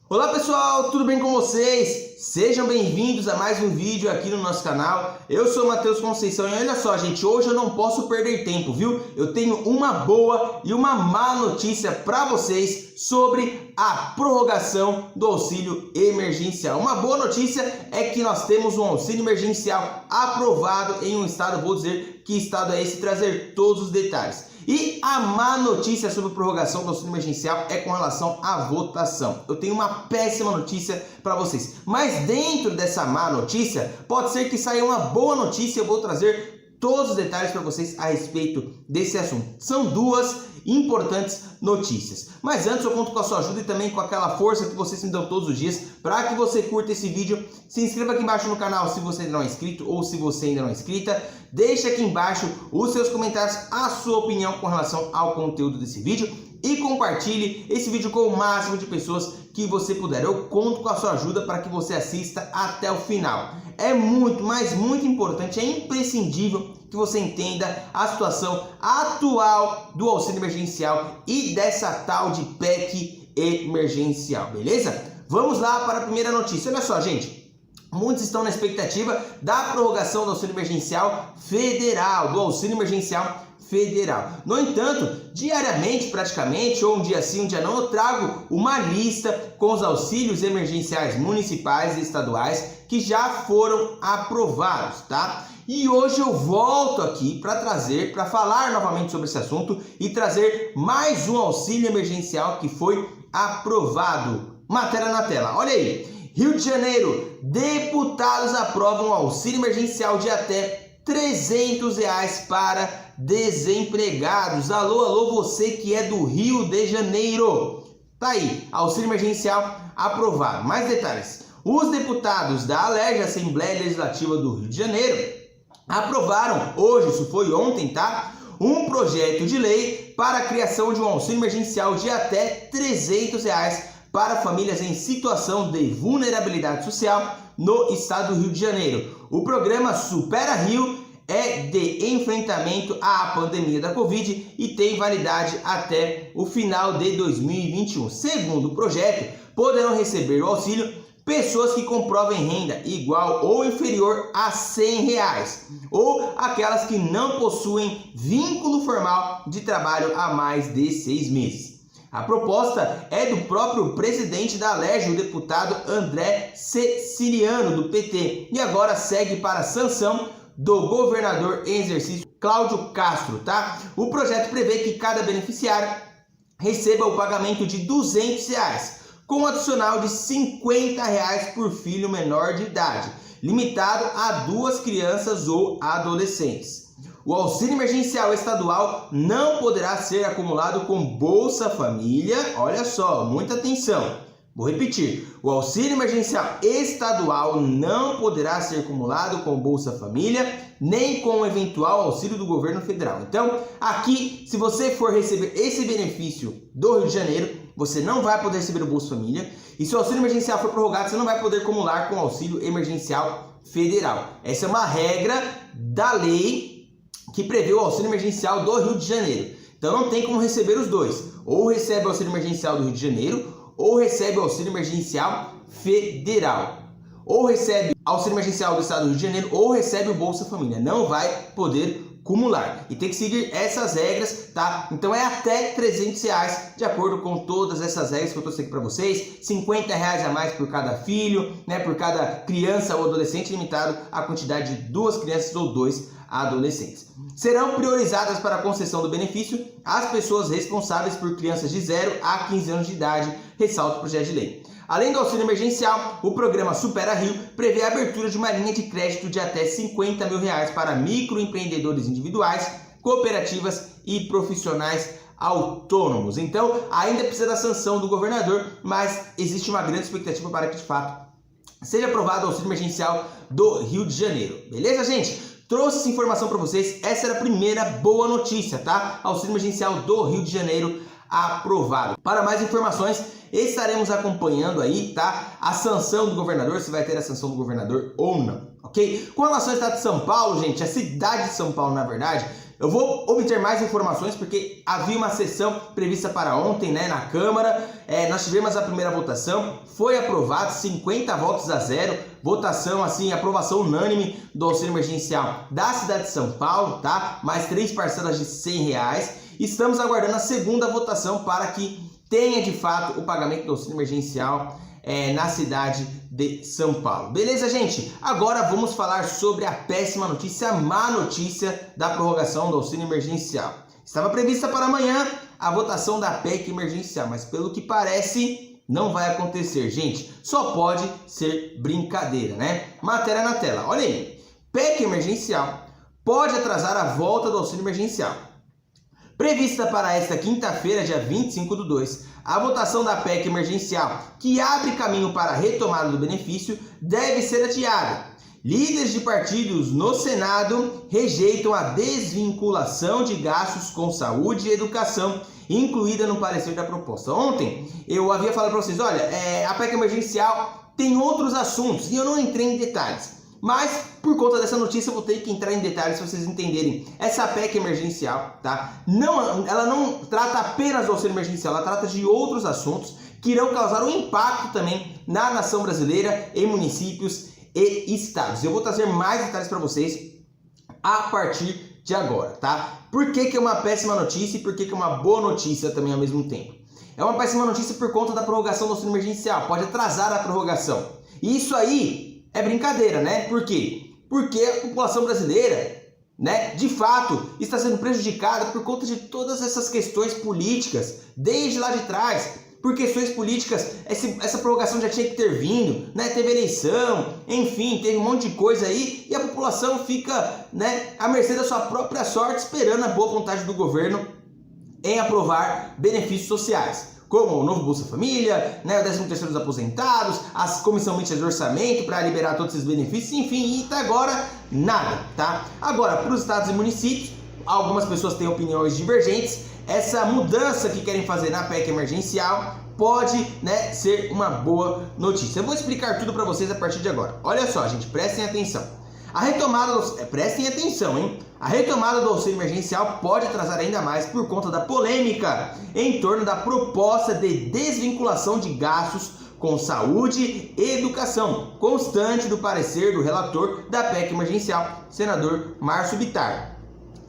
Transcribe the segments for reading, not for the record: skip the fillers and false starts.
Olá pessoal, tudo bem com vocês? Sejam bem-vindos a mais um vídeo aqui no nosso canal. Eu sou o Matheus Conceição e olha só, gente, hoje eu não posso perder tempo, viu? Eu tenho uma boa e uma má notícia para vocês sobre a prorrogação do auxílio emergencial. Uma boa notícia é que nós temos um auxílio emergencial aprovado em um estado, vou dizer que estado é esse, trazer todos os detalhes. E a má notícia sobre a prorrogação do auxílio emergencial é com relação à votação. Eu tenho uma péssima notícia para vocês. Mas dentro dessa má notícia, pode ser que saia uma boa notícia. Eu vou trazer todos os detalhes para vocês a respeito desse assunto. São duas importantes notícias. Mas antes eu conto com a sua ajuda e também com aquela força que vocês me dão todos os dias para que você curta esse vídeo. Se inscreva aqui embaixo no canal se você ainda não é inscrito ou se você ainda não é inscrita. Deixe aqui embaixo os seus comentários, a sua opinião com relação ao conteúdo desse vídeo e compartilhe esse vídeo com o máximo de pessoas que você puder. Eu conto com a sua ajuda para que você assista até o final. É muito, mas muito importante, é imprescindível que você entenda a situação atual do auxílio emergencial e dessa tal de PEC emergencial, beleza? Vamos lá para a primeira notícia. Olha só, gente. Muitos estão na expectativa da prorrogação do auxílio emergencial federal, do auxílio emergencial federal. No entanto, diariamente, praticamente, ou um dia sim, um dia não, eu trago uma lista com os auxílios emergenciais municipais e estaduais que já foram aprovados, tá? E hoje eu volto aqui para falar novamente sobre esse assunto e trazer mais um auxílio emergencial que foi aprovado. Matéria na tela, olha aí. Rio de Janeiro, deputados aprovam auxílio emergencial de até R$300 para desempregados. Alô, alô, você que é do Rio de Janeiro. Tá aí, auxílio emergencial aprovado. Mais detalhes. Os deputados da ALERJ, Assembleia Legislativa do Rio de Janeiro, aprovaram hoje, isso foi ontem, tá? Um projeto de lei para a criação de um auxílio emergencial de até R$300 para famílias em situação de vulnerabilidade social no estado do Rio de Janeiro. O programa Supera Rio é de enfrentamento à pandemia da Covid e tem validade até o final de 2021. Segundo o projeto, poderão receber o auxílio pessoas que comprovem renda igual ou inferior a R$100 ou aquelas que não possuem vínculo formal de trabalho há mais de 6 meses. A proposta é do próprio presidente da ALERJ, o deputado André Ceciliano, do PT, e agora segue para a sanção do governador em exercício, Cláudio Castro, tá? O projeto prevê que cada beneficiário receba o pagamento de R$200, com um adicional de R$50 por filho menor de idade, limitado a 2 crianças ou adolescentes. O auxílio emergencial estadual não poderá ser acumulado com Bolsa Família. Olha só, muita atenção. Vou repetir. O auxílio emergencial estadual não poderá ser acumulado com Bolsa Família, nem com o eventual auxílio do governo federal. Então, aqui, se você for receber esse benefício do Rio de Janeiro, você não vai poder receber o Bolsa Família. E se o auxílio emergencial for prorrogado, você não vai poder acumular com o auxílio emergencial federal. Essa é uma regra da lei que prevê o auxílio emergencial do Rio de Janeiro. Então não tem como receber os dois. Ou recebe o auxílio emergencial do Rio de Janeiro, ou recebe o auxílio emergencial federal. Ou recebe auxílio emergencial do estado do Rio de Janeiro, ou recebe o Bolsa Família. Não vai poder acumular. E tem que seguir essas regras, tá? Então é até R$300, de acordo com todas essas regras que eu trouxe aqui para vocês. R$50 a mais por cada filho, né? Por cada criança ou adolescente, limitado à quantidade de 2 crianças ou 2 adolescentes. Serão priorizadas para a concessão do benefício as pessoas responsáveis por crianças de 0 a 15 anos de idade, ressalta o projeto de lei. Além do auxílio emergencial, o programa Supera Rio prevê a abertura de uma linha de crédito de até R$50 mil para microempreendedores individuais, cooperativas e profissionais autônomos. Então, ainda precisa da sanção do governador, mas existe uma grande expectativa para que, de fato, seja aprovado o auxílio emergencial do Rio de Janeiro. Beleza, gente? Trouxe essa informação para vocês, essa era a primeira boa notícia, tá? Auxílio emergencial do Rio de Janeiro aprovado. Para mais informações, estaremos acompanhando aí, tá? A sanção do governador, se vai ter a sanção do governador ou não, ok? Com relação ao estado de São Paulo, gente, a cidade de São Paulo, na verdade, Eu vou obter mais informações porque havia uma sessão prevista para ontem, né, na Câmara. Nós tivemos a primeira votação, foi aprovado 50 votos a 0, votação assim, aprovação unânime do auxílio emergencial da cidade de São Paulo, tá? Mais 3 parcelas de R$100. Estamos aguardando a segunda votação para que tenha de fato o pagamento do auxílio emergencial na cidade de São Paulo. Beleza, gente? Agora vamos falar sobre a péssima notícia, a má notícia da prorrogação do auxílio emergencial. Estava prevista para amanhã a votação da PEC emergencial, mas pelo que parece não vai acontecer, gente. Só pode ser brincadeira, né? Matéria na tela. Olha aí. PEC emergencial pode atrasar a volta do auxílio emergencial. Prevista para esta quinta-feira, dia 25/2, a votação da PEC emergencial, que abre caminho para a retomada do benefício, deve ser adiada. Líderes de partidos no Senado rejeitam a desvinculação de gastos com saúde e educação, incluída no parecer da proposta. Ontem eu havia falado para vocês, olha, a PEC emergencial tem outros assuntos e eu não entrei em detalhes. Mas, por conta dessa notícia, eu vou ter que entrar em detalhes para vocês entenderem. Essa PEC emergencial, tá? Ela não trata apenas do auxílio emergencial, ela trata de outros assuntos que irão causar um impacto também na nação brasileira, em municípios e estados. Eu vou trazer mais detalhes para vocês a partir de agora, tá? Por que é uma péssima notícia e por que é uma boa notícia também ao mesmo tempo? É uma péssima notícia por conta da prorrogação do auxílio emergencial, pode atrasar a prorrogação. E isso aí é brincadeira, né? Por quê? Porque a população brasileira, né, de fato, está sendo prejudicada por conta de todas essas questões políticas, desde lá de trás. Por questões políticas, essa prorrogação já tinha que ter vindo, né? Teve eleição, enfim, teve um monte de coisa aí, e a população fica, né, à mercê da sua própria sorte, esperando a boa vontade do governo em aprovar benefícios sociais, como o novo Bolsa Família, né, o 13º dos aposentados, a comissão mista de orçamento para liberar todos esses benefícios, enfim, e até agora nada, tá? Agora, para os estados e municípios, algumas pessoas têm opiniões divergentes. Essa mudança que querem fazer na PEC emergencial pode, né, ser uma boa notícia. Eu vou explicar tudo para vocês a partir de agora. Olha só, gente, prestem atenção. Prestem atenção, hein? A retomada do auxílio emergencial pode atrasar ainda mais por conta da polêmica em torno da proposta de desvinculação de gastos com saúde e educação, constante do parecer do relator da PEC emergencial, senador Márcio Bittar.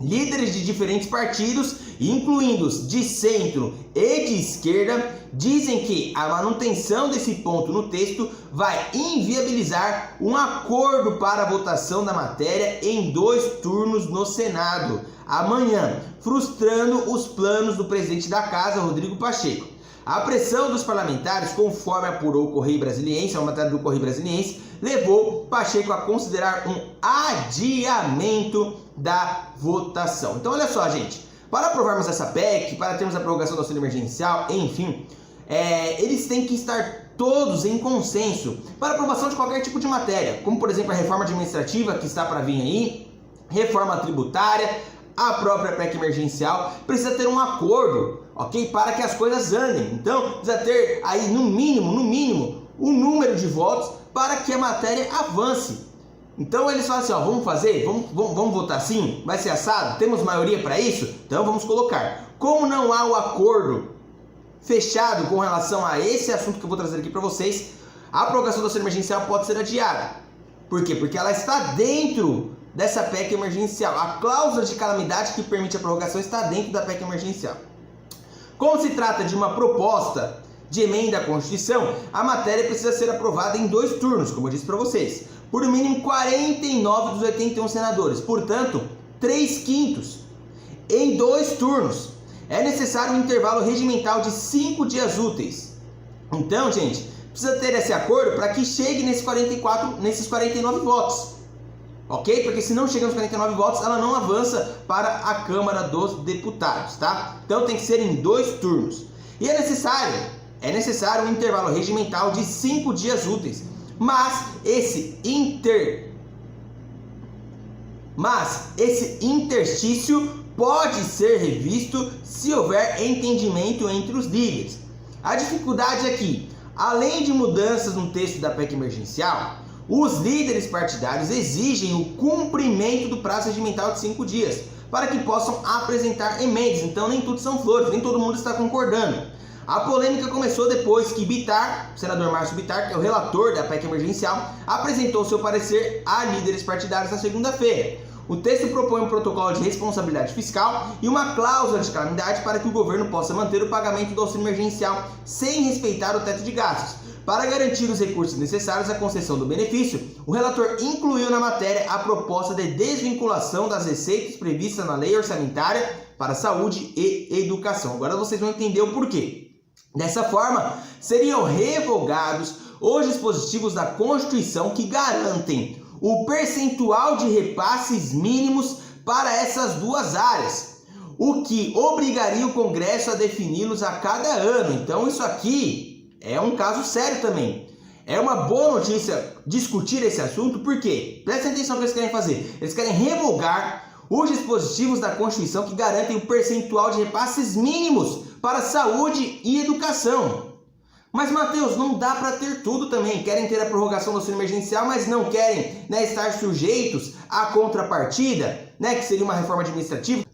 Líderes de diferentes partidos, incluindo os de centro e de esquerda, dizem que a manutenção desse ponto no texto vai inviabilizar um acordo para a votação da matéria em 2 turnos no Senado amanhã, frustrando os planos do presidente da Casa, Rodrigo Pacheco. A pressão dos parlamentares, conforme apurou o Correio Brasiliense, a matéria do Correio Brasiliense, levou Pacheco a considerar um adiamento da votação. Então, olha só, gente, para aprovarmos essa PEC, para termos a prorrogação do auxílio emergencial, enfim, eles têm que estar todos em consenso para aprovação de qualquer tipo de matéria, como, por exemplo, a reforma administrativa que está para vir aí, reforma tributária, a própria PEC emergencial, precisa ter um acordo, ok? Para que as coisas andem. Então, precisa ter aí, no mínimo, um número de votos para que a matéria avance. Então, eles falam assim, ó, vamos fazer? Vamos votar assim? Vai ser assado? Temos maioria para isso? Então, vamos colocar. Como não há o acordo fechado com relação a esse assunto que eu vou trazer aqui para vocês, a prorrogação do auxílio emergencial pode ser adiada. Por quê? Porque ela está dentro dessa PEC emergencial. A cláusula de calamidade que permite a prorrogação está dentro da PEC emergencial. Como se trata de uma proposta de emenda à Constituição, a matéria precisa ser aprovada em 2 turnos, como eu disse para vocês, por no mínimo 49 dos 81 senadores, portanto, 3/5 em 2 turnos. É necessário um intervalo regimental de 5 dias úteis. Então, gente, precisa ter esse acordo para que chegue nesses 49 votos. Ok? Porque se não chega nos 49 votos, ela não avança para a Câmara dos Deputados, tá? Então tem que ser em 2 turnos. E é necessário um intervalo regimental de 5 dias úteis. Mas esse interstício pode ser revisto se houver entendimento entre os líderes. A dificuldade é que, além de mudanças no texto da PEC emergencial, os líderes partidários exigem o cumprimento do prazo regimental de 5 dias para que possam apresentar emendas. Então nem tudo são flores, nem todo mundo está concordando. A polêmica começou depois que Bittar, o senador Márcio Bittar, que é o relator da PEC emergencial, apresentou seu parecer a líderes partidários na segunda-feira. O texto propõe um protocolo de responsabilidade fiscal e uma cláusula de calamidade para que o governo possa manter o pagamento do auxílio emergencial sem respeitar o teto de gastos. Para garantir os recursos necessários à concessão do benefício, o relator incluiu na matéria a proposta de desvinculação das receitas previstas na lei orçamentária para saúde e educação. Agora vocês vão entender o porquê. Dessa forma, seriam revogados os dispositivos da Constituição que garantem o percentual de repasses mínimos para essas duas áreas, o que obrigaria o Congresso a defini-los a cada ano. Então isso aqui é um caso sério também. É uma boa notícia discutir esse assunto, porque, prestem atenção no que eles querem fazer. Eles querem revogar os dispositivos da Constituição que garantem o percentual de repasses mínimos para saúde e educação. Mas, Matheus, não dá para ter tudo também. Querem ter a prorrogação do auxílio emergencial, mas não querem, estar sujeitos à contrapartida, que seria uma reforma administrativa,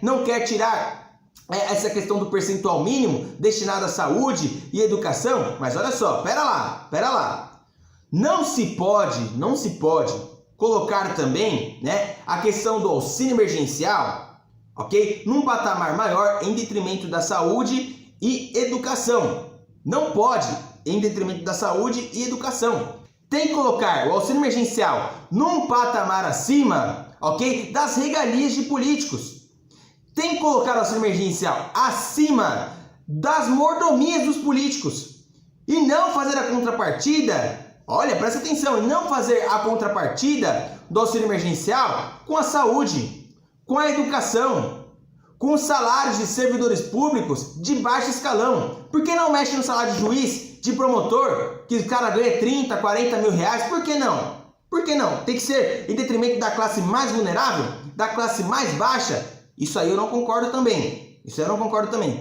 não quer tirar essa questão do percentual mínimo destinado à saúde e educação. Mas olha só, pera lá. Não se pode colocar também, a questão do auxílio emergencial, ok? Num patamar maior em detrimento da saúde e educação. Não pode em detrimento da saúde e educação. Tem que colocar o auxílio emergencial num patamar acima, ok? Das regalias de políticos. Tem que colocar o auxílio emergencial acima das mordomias dos políticos. E não fazer a contrapartida. Olha, presta atenção, e não fazer a contrapartida do auxílio emergencial com a saúde, com a educação, com os salários de servidores públicos de baixo escalão. Por que não mexe no salário de juiz, de promotor, que o cara ganha 30, 40 mil reais? Por que não? Por que não? Tem que ser em detrimento da classe mais vulnerável, da classe mais baixa? Isso aí eu não concordo também.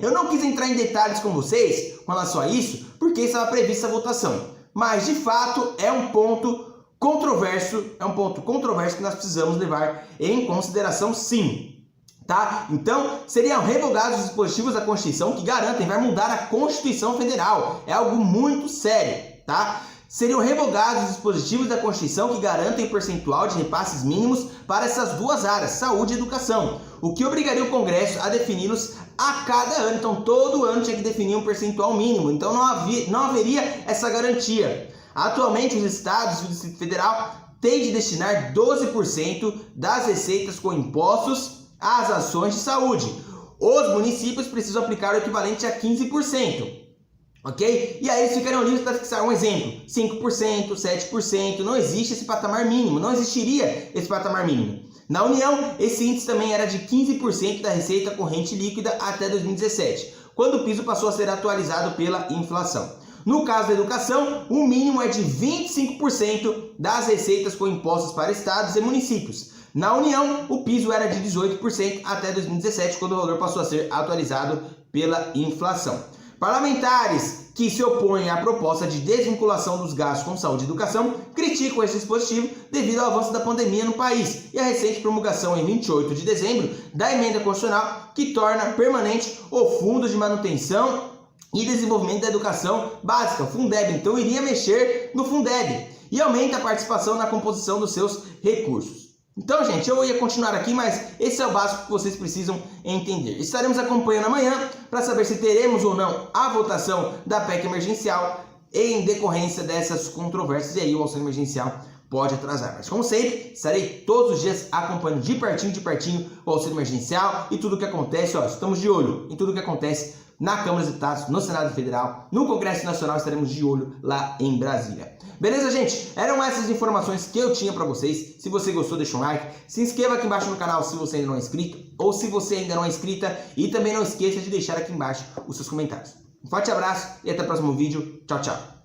Eu não quis entrar em detalhes com vocês com relação a isso, porque estava prevista a votação. Mas, de fato, é um ponto controverso que nós precisamos levar em consideração, sim. Tá? Então, seriam revogados os dispositivos da Constituição que garantem, vai mudar a Constituição Federal. É algo muito sério, tá? Seriam revogados os dispositivos da Constituição que garantem o percentual de repasses mínimos para essas duas áreas, saúde e educação, o que obrigaria o Congresso a defini-los a cada ano. Então, todo ano tinha que definir um percentual mínimo. Então, não haveria essa garantia. Atualmente, os estados e o Distrito Federal têm de destinar 12% das receitas com impostos às ações de saúde. Os municípios precisam aplicar o equivalente a 15%. Ok? E aí eles ficariam livres para fixar um exemplo, 5%, 7%, não existe esse patamar mínimo, não existiria esse patamar mínimo. Na União, esse índice também era de 15% da receita corrente líquida até 2017, quando o piso passou a ser atualizado pela inflação. No caso da educação, o mínimo é de 25% das receitas com impostos para estados e municípios. Na União, o piso era de 18% até 2017, quando o valor passou a ser atualizado pela inflação. Parlamentares que se opõem à proposta de desvinculação dos gastos com saúde e educação criticam esse dispositivo devido ao avanço da pandemia no país e à recente promulgação em 28 de dezembro da emenda constitucional que torna permanente o Fundo de Manutenção e Desenvolvimento da Educação Básica, o Fundeb. Então iria mexer no Fundeb e aumenta a participação na composição dos seus recursos. Então, gente, eu ia continuar aqui, mas esse é o básico que vocês precisam entender. Estaremos acompanhando amanhã para saber se teremos ou não a votação da PEC emergencial em decorrência dessas controvérsias, e aí o auxílio emergencial pode atrasar. Mas, como sempre, estarei todos os dias acompanhando de pertinho o auxílio emergencial e tudo o que acontece. Estamos de olho em tudo o que acontece na Câmara dos Deputados, no Senado Federal, no Congresso Nacional, estaremos de olho lá em Brasília. Beleza, gente? Eram essas informações que eu tinha para vocês. Se você gostou, deixa um like. Se inscreva aqui embaixo no canal se você ainda não é inscrito, ou se você ainda não é inscrita. E também não esqueça de deixar aqui embaixo os seus comentários. Um forte abraço e até o próximo vídeo. Tchau, tchau.